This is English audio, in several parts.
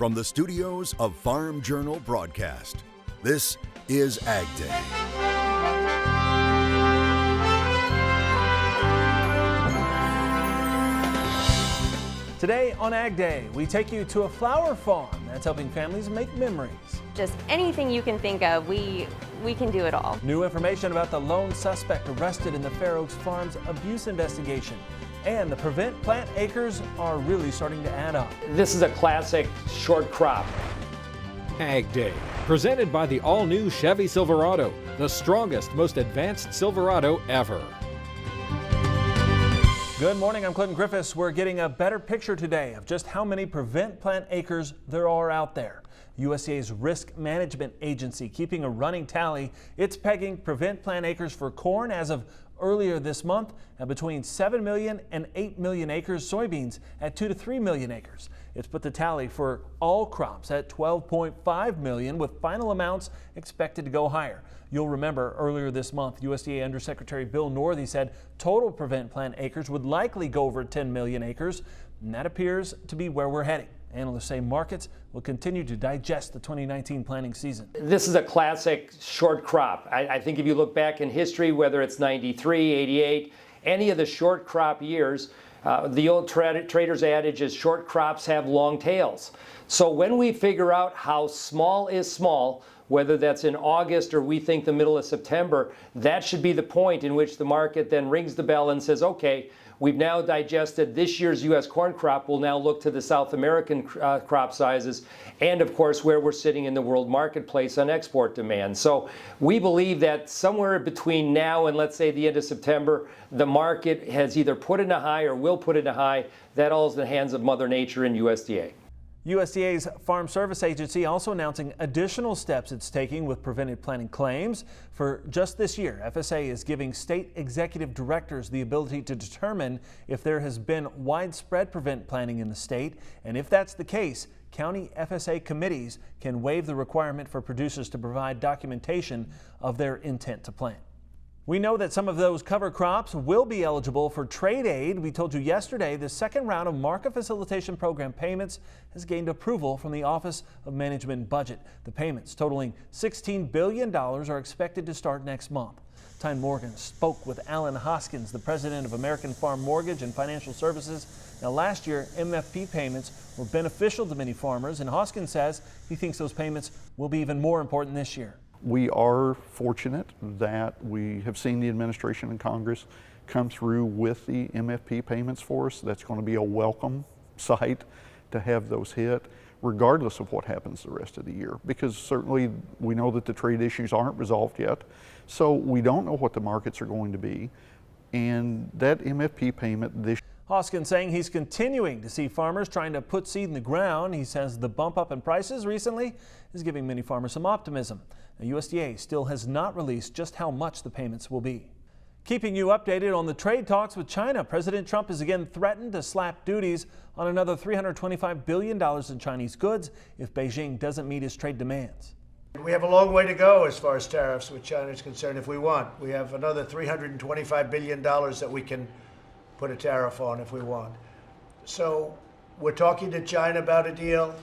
From the studios of Farm Journal Broadcast, this is AgDay. Today on AgDay, we take you to a flower farm that's helping families make memories. Just anything you can think of, we can do it all. New information about the lone suspect arrested in the Fair Oaks Farms abuse investigation. And the prevent plant acres are really starting to add up. This is a classic short crop. AgDay, presented by the all-new Chevy Silverado, the strongest, most advanced Silverado ever. Good morning, I'm Clinton Griffiths. We're getting a better picture today of just how many prevent plant acres there are out there. USDA's Risk Management Agency keeping a running tally. It's pegging prevent plant acres for corn as of earlier this month at between 7 million and 8 million acres, soybeans at 2 to 3 million acres. It's put the tally for all crops at 12.5 million, with final amounts expected to go higher. You'll remember earlier this month, USDA Undersecretary Bill Northey said total prevent plant acres would likely go over 10 million acres, and that appears to be where we're heading. Analysts say markets will continue to digest the 2019 planting season. This is a classic short crop. I think if you look back in history, whether it's 93, 88, any of the short crop years, the old trader's adage is short crops have long tails. So when we figure out how small is small, whether that's in August or we think the middle of September, that should be the point in which the market then rings the bell and says, okay, we've now digested this year's U.S. corn crop. We'll now look to the South American crop sizes and, of course, where we're sitting in the world marketplace on export demand. So we believe that somewhere between now and, let's say, the end of September, the market has either put in a high or will put in a high. That all is in the hands of Mother Nature and USDA. USDA's Farm Service Agency also announcing additional steps it's taking with prevented planting claims. For just this year, FSA is giving state executive directors the ability to determine if there has been widespread prevent planting in the state, and if that's the case, county FSA committees can waive the requirement for producers to provide documentation of their intent to plant. We know that some of those cover crops will be eligible for trade aid. We told you yesterday the second round of Market Facilitation Program payments has gained approval from the Office of Management and Budget. The payments, totaling $16 billion, are expected to start next month. Tyne Morgan spoke with Alan Hoskins, the president of American Farm Mortgage and Financial Services. Now, last year, MFP payments were beneficial to many farmers, and Hoskins says he thinks those payments will be even more important this year. We are fortunate that we have seen the administration and Congress come through with the MFP payments for us. That's going to be a welcome sight to have those hit, regardless of what happens the rest of the year, because certainly we know that the trade issues aren't resolved yet. So we don't know what the markets are going to be, and that MFP payment this Hoskins saying he's continuing to see farmers trying to put seed in the ground. He says the bump up in prices recently is giving many farmers some optimism. Now, USDA still has not released just how much the payments will be. Keeping you updated on the trade talks with China, President Trump has again threatened to slap duties on another $325 billion in Chinese goods if Beijing doesn't meet his trade demands. We have a long way to go as far as tariffs with China is concerned if we want. We have another $325 billion that we can put a tariff on if we want. So we're talking to China about a deal,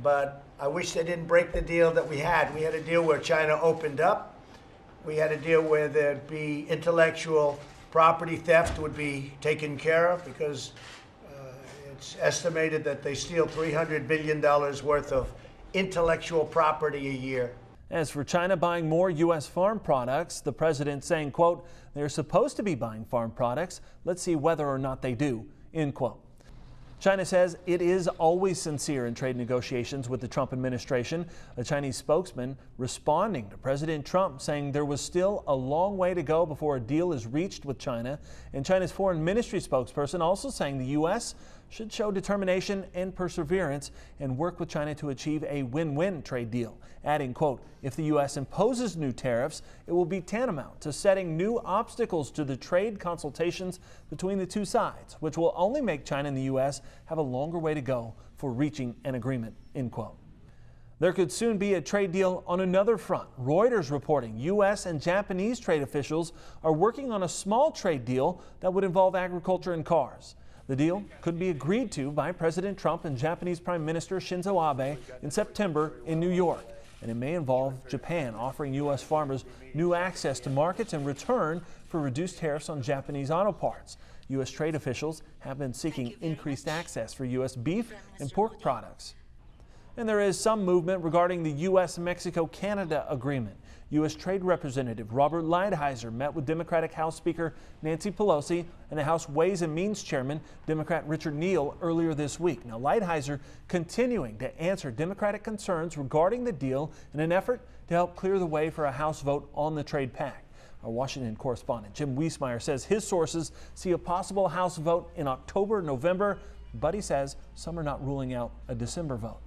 but I wish they didn't break the deal that we had. We had a deal where China opened up. We had a deal where there'd be intellectual property theft would be taken care of, because it's estimated that they steal $300 billion worth of intellectual property a year. As for China buying more U.S. farm products, the president saying, quote, they're supposed to be buying farm products. Let's see whether or not they do, end quote. China says it is always sincere in trade negotiations with the Trump administration. A Chinese spokesman responding to President Trump saying there was still a long way to go before a deal is reached with China. And China's foreign ministry spokesperson also saying the U.S. should show determination and perseverance and work with China to achieve a win-win trade deal. Adding, quote, if the U.S. imposes new tariffs, it will be tantamount to setting new obstacles to the trade consultations between the two sides, which will only make China and the U.S. have a longer way to go for reaching an agreement, end quote. There could soon be a trade deal on another front. Reuters reporting U.S. and Japanese trade officials are working on a small trade deal that would involve agriculture and cars. The deal could be agreed to by President Trump and Japanese Prime Minister Shinzo Abe in September in New York, and it may involve Japan offering U.S. farmers new access to markets in return for reduced tariffs on Japanese auto parts. U.S. trade officials have been seeking increased access for U.S. beef and pork products. And there is some movement regarding the U.S.-Mexico-Canada agreement. U.S. Trade Representative Robert Lighthizer met with Democratic House Speaker Nancy Pelosi and the House Ways and Means Chairman, Democrat Richard Neal, earlier this week. Now, Lighthizer continuing to answer Democratic concerns regarding the deal in an effort to help clear the way for a House vote on the trade pact. Our Washington correspondent Jim Wiesmeyer says his sources see a possible House vote in October, November, but he says some are not ruling out a December vote.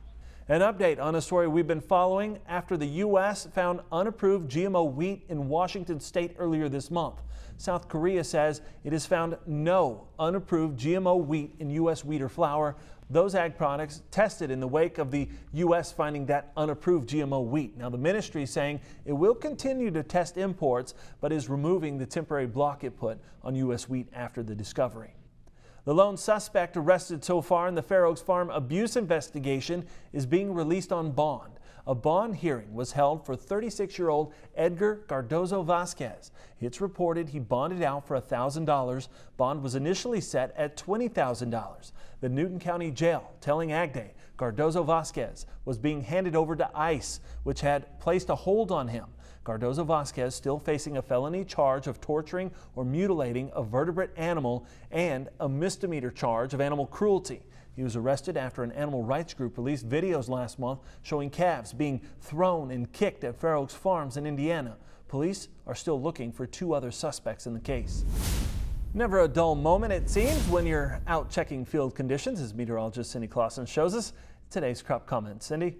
An update on a story we've been following after the U.S. found unapproved GMO wheat in Washington state earlier this month. South Korea says it has found no unapproved GMO wheat in U.S. wheat or flour. Those ag products tested in the wake of the U.S. finding that unapproved GMO wheat. Now, the ministry is saying it will continue to test imports, but is removing the temporary block it put on U.S. wheat after the discovery. The lone suspect arrested so far in the Fair Oaks Farm abuse investigation is being released on bond. A bond hearing was held for 36-year-old Edgar Cardozo Vasquez. It's reported he bonded out for $1,000. Bond was initially set at $20,000. The Newton County Jail telling AgDay Cardozo Vasquez was being handed over to ICE, which had placed a hold on him. Cardozo Vasquez still facing a felony charge of torturing or mutilating a vertebrate animal and a misdemeanor charge of animal cruelty. He was arrested after an animal rights group released videos last month showing calves being thrown and kicked at Fair Oaks Farms in Indiana. Police are still looking for 2 other suspects in the case. Never a dull moment, it seems, when you're out checking field conditions, as meteorologist Cindy Clausen shows us. Today's crop comment. Cindy?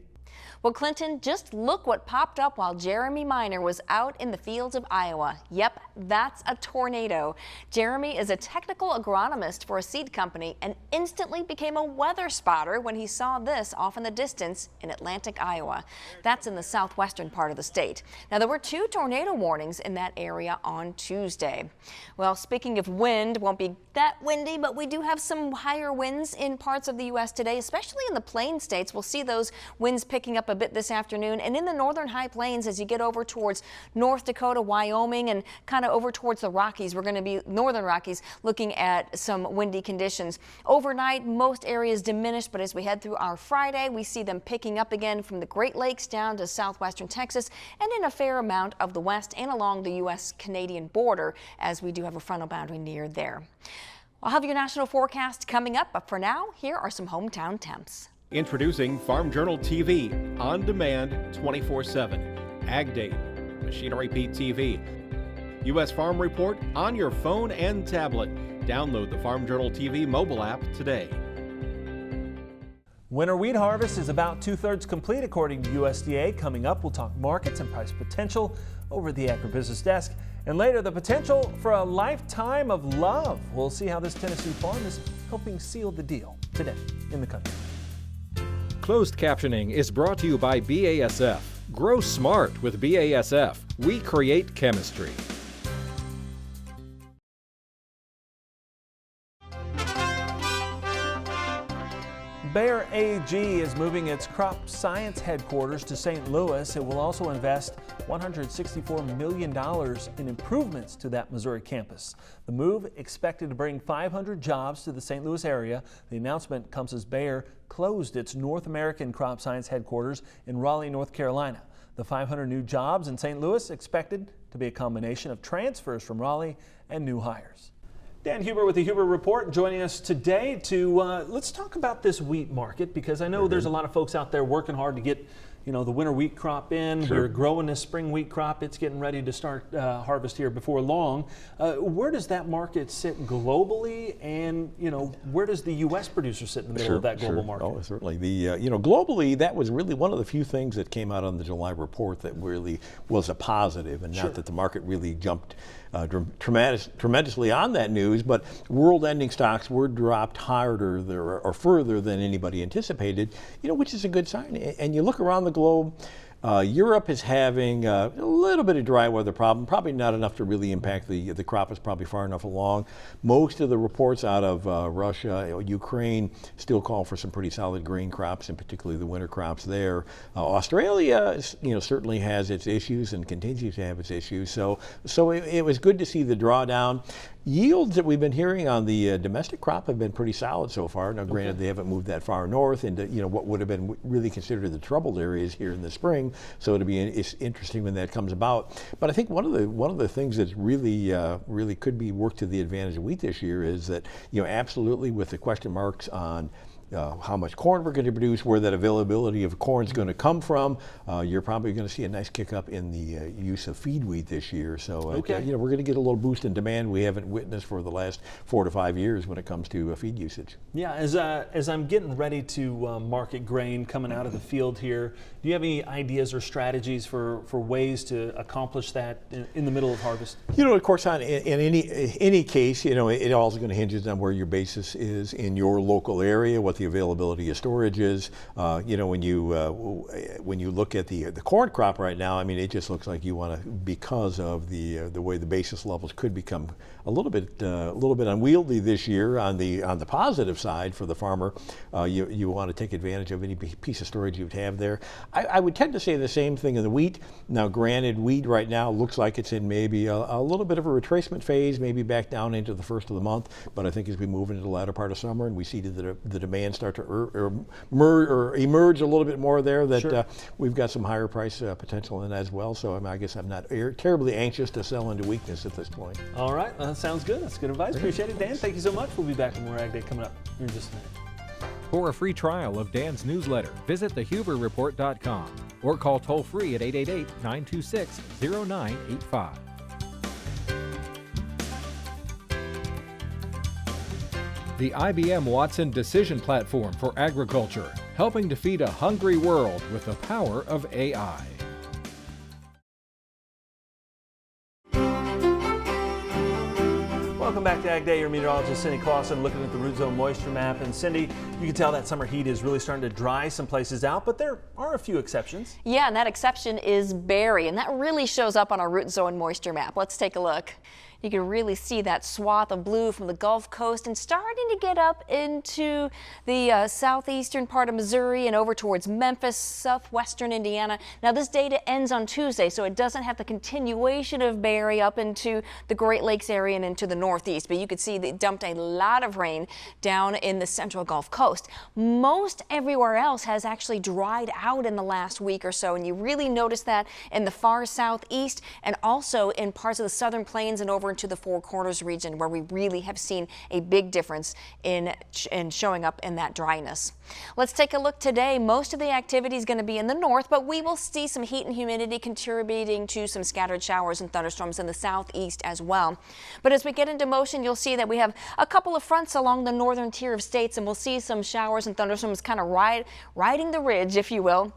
Well, Clinton, just look what popped up while Jeremy Miner was out in the fields of Iowa. Yep, that's a tornado. Jeremy is a technical agronomist for a seed company and instantly became a weather spotter when he saw this off in the distance in Atlantic, Iowa. That's in the southwestern part of the state. Now, there were 2 tornado warnings in that area on Tuesday. Well, speaking of wind, won't be that windy, but we do have some higher winds in parts of the U.S. today, especially in the plain states. We'll see those winds picking up a bit this afternoon, and in the northern high plains as you get over towards North Dakota, Wyoming, and kind of over towards the Rockies. We're going to be northern Rockies looking at some windy conditions. Overnight, most areas diminished, but as we head through our Friday, we see them picking up again from the Great Lakes down to southwestern Texas and in a fair amount of the west and along the U.S.-Canadian border, as we do have a frontal boundary near there. I'll have your national forecast coming up, but for now, here are some hometown temps. Introducing Farm Journal TV, on demand 24/7. AgDay, Machinery Pete TV. U.S. Farm Report on your phone and tablet. Download the Farm Journal TV mobile app today. Winter wheat harvest is about 2/3 complete according to USDA. Coming up, we'll talk markets and price potential over at the Agribusiness Desk. And later, the potential for a lifetime of love. We'll see how this Tennessee farm is helping seal the deal today in the country. Closed captioning is brought to you by BASF. Grow smart with BASF. We create chemistry. Bayer AG is moving its crop science headquarters to St. Louis. It will also invest $164 million in improvements to that Missouri campus. The move expected to bring 500 jobs to the St. Louis area. The announcement comes as Bayer closed its North American crop science headquarters in Raleigh, North Carolina. The 500 new jobs in St. Louis expected to be a combination of transfers from Raleigh and new hires. Dan Huber with the Huber Report joining us today to let's talk about this wheat market, because I know there's a lot of folks out there working hard to get the winter wheat crop in. Sure. We're growing this spring wheat crop. It's getting ready to start harvest here before long. Where does that market sit globally, and where does the U.S. producer sit in the middle of that global market? Oh, certainly. The globally, that was really one of the few things that came out on the July report that really was a positive, and not that the market really jumped tremendously on that news, but world ending stocks were dropped harder or further than anybody anticipated, which is a good sign. And you look around the globe, Europe is having a little bit of dry weather problem, probably not enough to really impact the crop. Is probably far enough along. Most of the reports out of Russia, Ukraine still call for some pretty solid grain crops, and particularly the winter crops there. Australia, certainly has its issues and continues to have its issues. So it was good to see the drawdown. Yields that we've been hearing on the domestic crop have been pretty solid so far. Now, granted, they haven't moved that far north into what would have been really considered the troubled areas here in the spring. So it's interesting when that comes about. But I think one of the things that's really could be worked to the advantage of wheat this year is that absolutely with the question marks on how much corn we're going to produce, where that availability of corn is going to come from, you're probably going to see a nice kick up in the use of feed wheat this year. So we're going to get a little boost in demand we haven't witnessed for the last 4 to 5 years when it comes to feed usage. Yeah, as I'm getting ready to market grain coming out of the field here, do you have any ideas or strategies for ways to accomplish that in the middle of harvest? Of course, in any case, it all is going to hinge on where your basis is in your local area, what the availability of storage is. When you look at the corn crop right now, I mean, it just looks like you want to, because of the way the basis levels could become a little bit unwieldy this year on the positive side for the farmer. You want to take advantage of any piece of storage you'd have there. I would tend to say the same thing in the wheat. Now, granted, wheat right now looks like it's in maybe a little bit of a retracement phase, maybe back down into the first of the month. But I think as we move into the latter part of summer and we see the demand start to emerge a little bit more there, that we've got some higher price potential in that as well. So I guess I'm not terribly anxious to sell into weakness at this point. All right, that sounds good. That's good advice. Appreciate it, Dan. Thank you so much. We'll be back with more Ag Day coming up here in just a minute. For a free trial of Dan's newsletter, visit thehuberreport.com or call toll-free at 888-926-0985. The IBM Watson Decision Platform for Agriculture, helping to feed a hungry world with the power of AI. Welcome back to Ag Day. Your meteorologist Cindy Clausen looking at the root zone moisture map. And Cindy, you can tell that summer heat is really starting to dry some places out, but there are a few exceptions. Yeah, and that exception is berry, and that really shows up on our root zone moisture map. Let's take a look. You can really see that swath of blue from the Gulf Coast and starting to get up into the southeastern part of Missouri and over towards Memphis, southwestern Indiana. Now, this data ends on Tuesday, so it doesn't have the continuation of berry up into the Great Lakes area and into the northeast, but you could see they dumped a lot of rain down in the central Gulf Coast. Most everywhere else has actually dried out in the last week or so, and you really notice that in the far southeast and also in parts of the southern plains and over into the Four Corners region, where we really have seen a big difference in showing up in that dryness. Let's take a look today. Most of the activity is going to be in the north, but we will see some heat and humidity contributing to some scattered showers and thunderstorms in the southeast as well. But as we get into motion, you'll see that we have a couple of fronts along the northern tier of states, and we'll see some showers and thunderstorms kind of riding the ridge, if you will.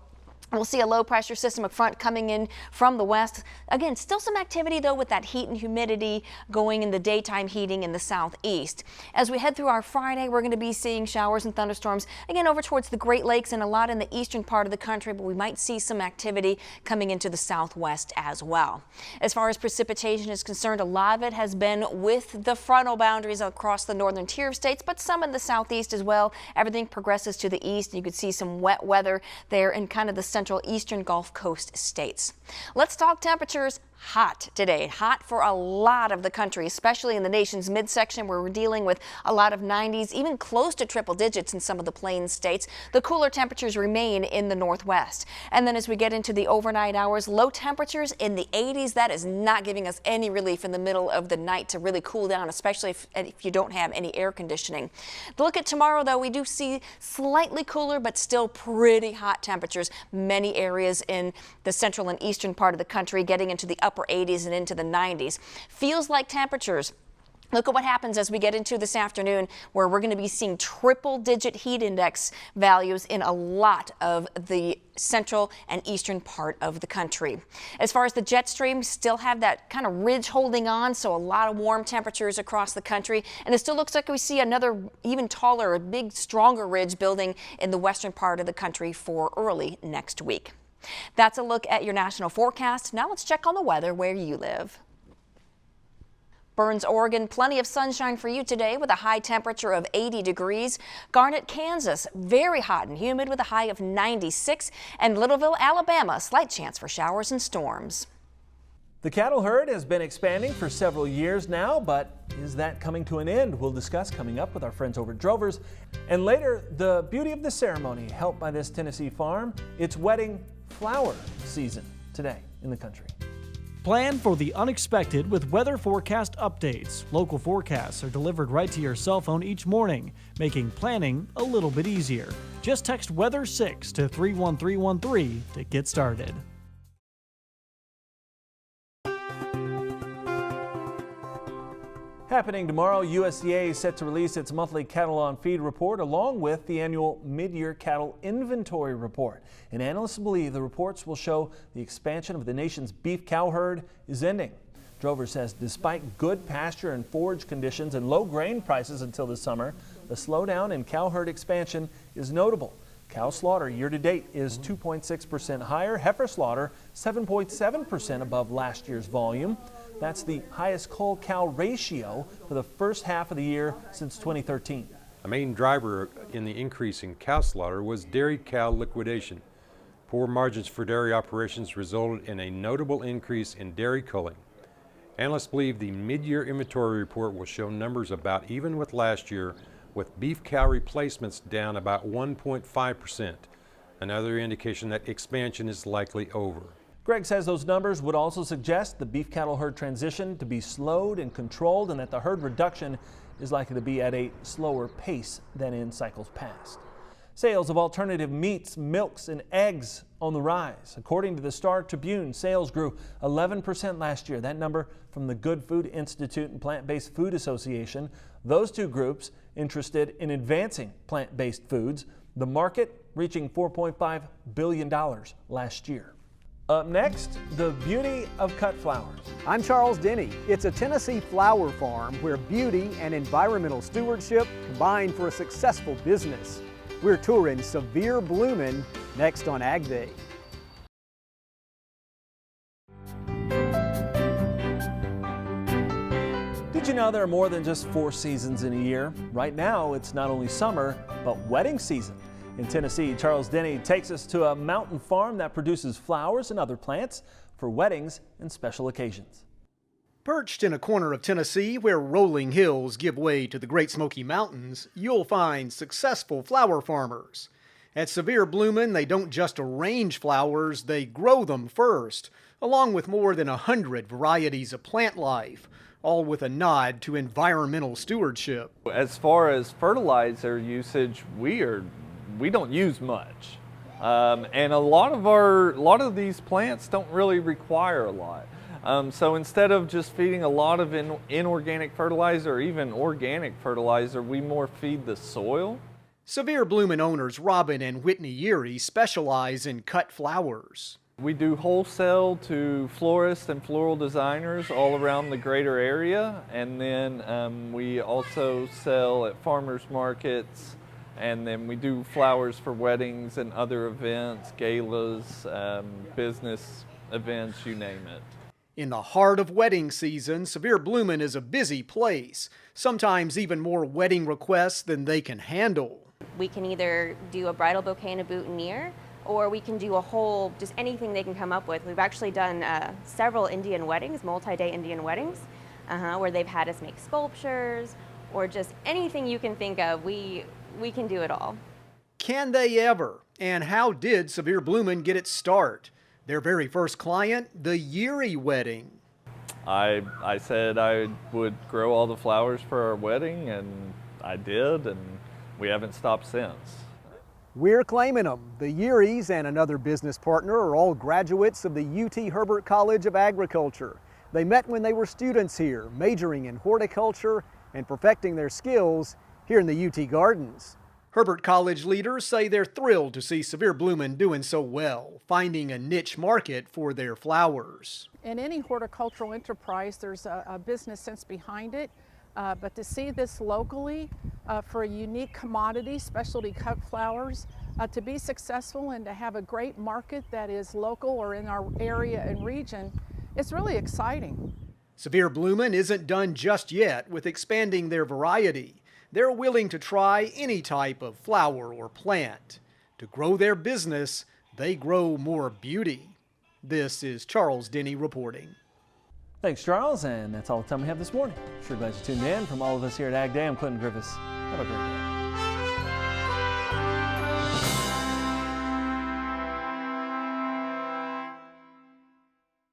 We'll see a low pressure system front coming in from the west. Again, still some activity though with that heat and humidity going in the daytime heating in the southeast. As we head through our Friday, we're going to be seeing showers and thunderstorms again over towards the Great Lakes and a lot in the eastern part of the country, but we might see some activity coming into the southwest as well. As far as precipitation is concerned, a lot of it has been with the frontal boundaries across the northern tier of states, but some in the southeast as well. Everything progresses to the east, and you could see some wet weather there in kind of the central eastern Gulf Coast states. Let's talk temperatures. Hot today. Hot for a lot of the country, especially in the nation's midsection where we're dealing with a lot of 90s, even close to triple digits in some of the plains states. The cooler temperatures remain in the northwest. And then as we get into the overnight hours, low temperatures in the 80s. That is not giving us any relief in the middle of the night to really cool down, especially if you don't have any air conditioning. Look at tomorrow, though. We do see slightly cooler, but still pretty hot temperatures. Many areas in the central and eastern part of the country getting into the upper 80s and into the 90s. Feels like temperatures. Look at what happens as we get into this afternoon, where we're going to be seeing triple-digit heat index values in a lot of the central and eastern part of the country. As far as the jet stream, still have that kind of ridge holding on, so a lot of warm temperatures across the country. And it still looks like we see another even taller, big, stronger ridge building in the western part of the country for early next week. That's a look at your national forecast. Now let's check on the weather where you live. Burns, Oregon, plenty of sunshine for you today with a high temperature of 80 degrees. Garnett, Kansas, very hot and humid with a high of 96. And Littleville, Alabama, slight chance for showers and storms. The cattle herd has been expanding for several years now, but is that coming to an end? We'll discuss coming up with our friends over at Drovers. And later, the beauty of the ceremony helped by this Tennessee farm. It's wedding flower season today in the country. Plan for the unexpected with weather forecast updates. Local forecasts are delivered right to your cell phone each morning, making planning a little bit easier. Just text Weather 6 to 31313 to get started. Happening tomorrow, USDA is set to release its monthly cattle on feed report along with the annual mid-year cattle inventory report. And analysts believe the reports will show the expansion of the nation's beef cow herd is ending. Drover says despite good pasture and forage conditions and low grain prices until this summer, the slowdown in cow herd expansion is notable. Cow slaughter year to date is 2.6% higher, heifer slaughter 7.7% above last year's volume. That's the highest cull-cow ratio for the first half of the year since 2013. A main driver in the increase in cow slaughter was dairy cow liquidation. Poor margins for dairy operations resulted in a notable increase in dairy culling. Analysts believe the mid-year inventory report will show numbers about even with last year, with beef cow replacements down about 1.5%, another indication that expansion is likely over. Greg says those numbers would also suggest the beef cattle herd transition to be slowed and controlled and that the herd reduction is likely to be at a slower pace than in cycles past. Sales of alternative meats, milks, and eggs on the rise. According to the Star Tribune, sales grew 11% last year. That number from the Good Food Institute and Plant-Based Food Association. Those two groups interested in advancing plant-based foods. The market reaching $4.5 billion last year. Up next, the beauty of cut flowers. I'm Charles Denny. It's a Tennessee flower farm where beauty and environmental stewardship combine for a successful business. We're touring Severe Bloomin' next on AgDay. Did you know there are more than just 4 seasons in a year? Right now, it's not only summer, but wedding season. In Tennessee, Charles Denny takes us to a mountain farm that produces flowers and other plants for weddings and special occasions. Perched in a corner of Tennessee where rolling hills give way to the Great Smoky Mountains, you'll find successful flower farmers. At Severe Bloomin', they don't just arrange flowers, they grow them first, along with more than 100 varieties of plant life, all with a nod to environmental stewardship. As far as fertilizer usage, we don't use much, and a lot of these plants don't really require a lot. So instead of just feeding a lot of inorganic fertilizer or even organic fertilizer, we more feed the soil. Severe Bloomin' owners Robin and Whitney Erie specialize in cut flowers. We do wholesale to florists and floral designers all around the greater area, and then we also sell at farmers markets. And then we do flowers for weddings and other events, galas, business events, you name it. In the heart of wedding season, Severe Bloomin' is a busy place, sometimes even more wedding requests than they can handle. We can either do a bridal bouquet and a boutonniere, or we can do a whole, just anything they can come up with. We've actually done several Indian weddings, multi-day Indian weddings, where they've had us make sculptures, or just anything you can think of. We can do it all. Can they ever? And how did Severe Bloomin' get its start? Their very first client, the Erie wedding. I said I would grow all the flowers for our wedding, and I did, and we haven't stopped since. We're claiming them. The Eries and another business partner are all graduates of the UT Herbert College of Agriculture. They met when they were students here, majoring in horticulture and perfecting their skills here in the UT Gardens. Herbert College leaders say they're thrilled to see Severe Bloomin' doing so well, finding a niche market for their flowers. In any horticultural enterprise, there's a business sense behind it. But to see this locally for a unique commodity, specialty cut flowers, to be successful and to have a great market that is local or in our area and region, it's really exciting. Severe Bloomin' isn't done just yet with expanding their variety. They're willing to try any type of flower or plant. To grow their business, they grow more beauty. This is Charles Denny reporting. Thanks, Charles, and that's all the time we have this morning. Sure glad you tuned in. From all of us here at AgDay, I'm Clinton Griffiths. Have a great day.